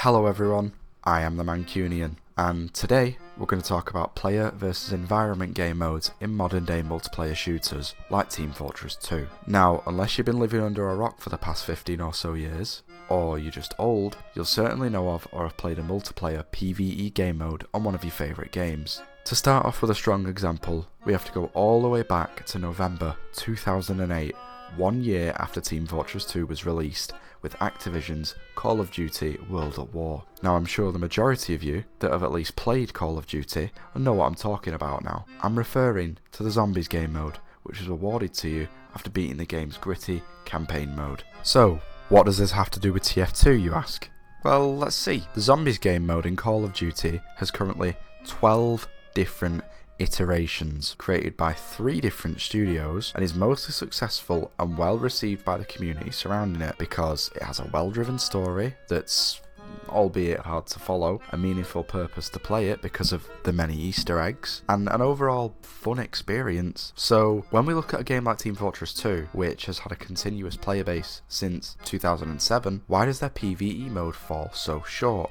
Hello everyone, I am the Mancunian, and today we're going to talk about player versus environment game modes in modern day multiplayer shooters, like Team Fortress 2. Now, unless you've been living under a rock for the past 15 or so years, or you're just old, you'll certainly know of or have played a multiplayer PvE game mode on one of your favourite games. To start off with a strong example, we have to go all the way back to November 2008, 1 year after Team Fortress 2 was released, with Activision's Call of Duty World at War. Now, I'm sure the majority of you that have at least played Call of Duty know what I'm talking about now. I'm referring to the Zombies game mode, which was awarded to you after beating the game's gritty campaign mode. So, what does this have to do with TF2, you ask? Well, let's see. The Zombies game mode in Call of Duty has currently 12 different iterations created by 3 different studios and is mostly successful and well received by the community surrounding it because it has a well driven story that's, albeit hard to follow, a meaningful purpose to play it because of the many Easter eggs, and an overall fun experience. So when we look at a game like Team Fortress 2, which has had a continuous player base since 2007, why does their PvE mode fall so short?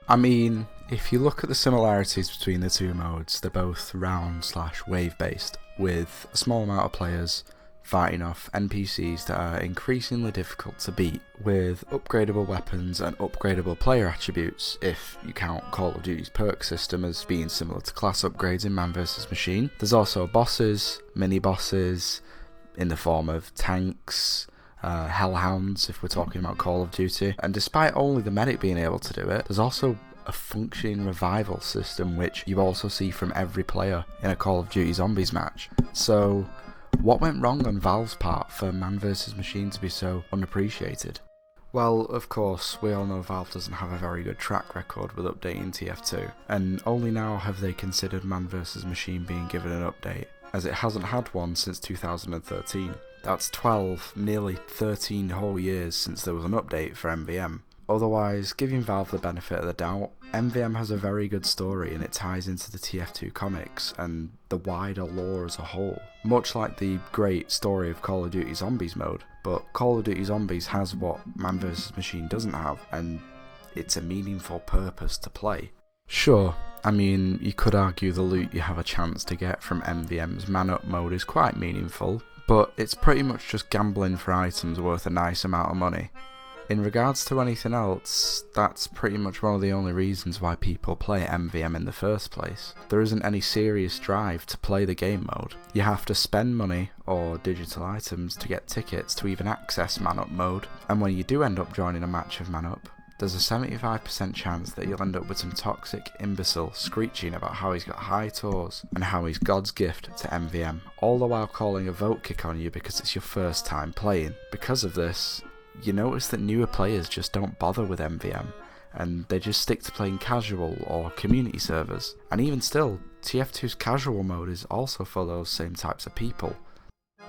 I mean, if you look at the similarities between the two modes, they're both round/wave based, with a small amount of players fighting off NPCs that are increasingly difficult to beat, with upgradable weapons and upgradable player attributes, if you count Call of Duty's perk system as being similar to class upgrades in Man vs Machine. There's also bosses, mini-bosses, in the form of tanks, hellhounds if we're talking about Call of Duty, and despite only the medic being able to do it, there's also a functioning revival system which you also see from every player in a Call of Duty Zombies match. So what went wrong on Valve's part for Man vs Machine to be so unappreciated? Well, of course, we all know Valve doesn't have a very good track record with updating TF2, and only now have they considered Man vs Machine being given an update, as it hasn't had one since 2013. That's 12, nearly 13 whole years since there was an update for MVM. Otherwise, giving Valve the benefit of the doubt, MVM has a very good story and it ties into the TF2 comics and the wider lore as a whole, much like the great story of Call of Duty Zombies mode. But Call of Duty Zombies has what Man vs Machine doesn't have, and it's a meaningful purpose to play. Sure, I mean, you could argue the loot you have a chance to get from MVM's Man Up mode is quite meaningful, but it's pretty much just gambling for items worth a nice amount of money. In regards to anything else, that's pretty much one of the only reasons why people play MVM in the first place. There isn't any serious drive to play the game mode. You have to spend money or digital items to get tickets to even access Man Up mode, and when you do end up joining a match of Man Up, there's a 75% chance that you'll end up with some toxic imbecile screeching about how he's got high tours and how he's God's gift to MVM, all the while calling a vote kick on you because it's your first time playing. Because of this, you notice that newer players just don't bother with MVM, and they just stick to playing casual or community servers. And even still, TF2's casual mode is also for those same types of people.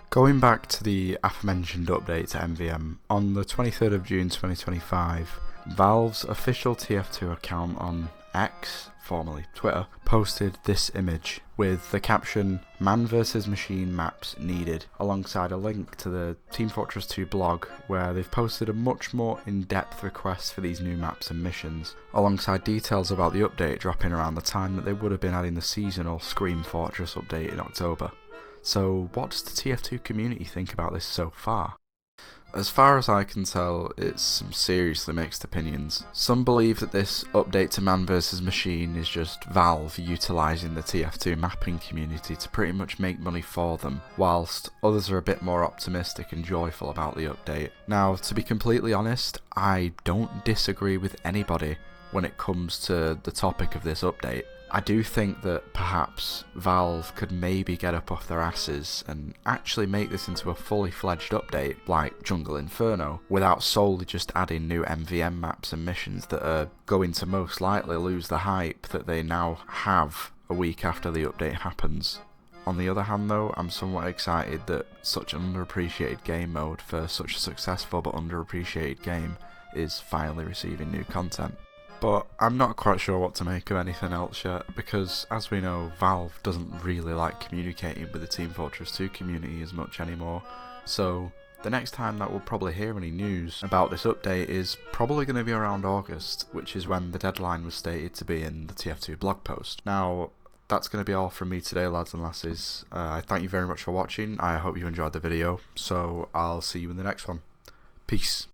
Going back to the aforementioned update to MVM, on the 23rd of June 2025, Valve's official TF2 account on X, formerly Twitter, posted this image with the caption "Man vs Machine maps needed," alongside a link to the Team Fortress 2 blog where they've posted a much more in-depth request for these new maps and missions, alongside details about the update dropping around the time that they would have been adding the seasonal Scream Fortress update in October. So what does the TF2 community think about this so far? As far as I can tell, it's some seriously mixed opinions. Some believe that this update to Man vs Machine is just Valve utilising the TF2 mapping community to pretty much make money for them, whilst others are a bit more optimistic and joyful about the update. Now, to be completely honest, I don't disagree with anybody when it comes to the topic of this update. I do think that perhaps Valve could maybe get up off their asses and actually make this into a fully fledged update like Jungle Inferno, without solely just adding new MVM maps and missions that are going to most likely lose the hype that they now have a week after the update happens. On the other hand though, I'm somewhat excited that such an underappreciated game mode for such a successful but underappreciated game is finally receiving new content. But I'm not quite sure what to make of anything else yet, because as we know, Valve doesn't really like communicating with the Team Fortress 2 community as much anymore, so the next time that we'll probably hear any news about this update is probably going to be around August, which is when the deadline was stated to be in the TF2 blog post. Now, that's going to be all from me today, lads and lasses. I thank you very much for watching. I hope you enjoyed the video, so I'll see you in the next one. Peace.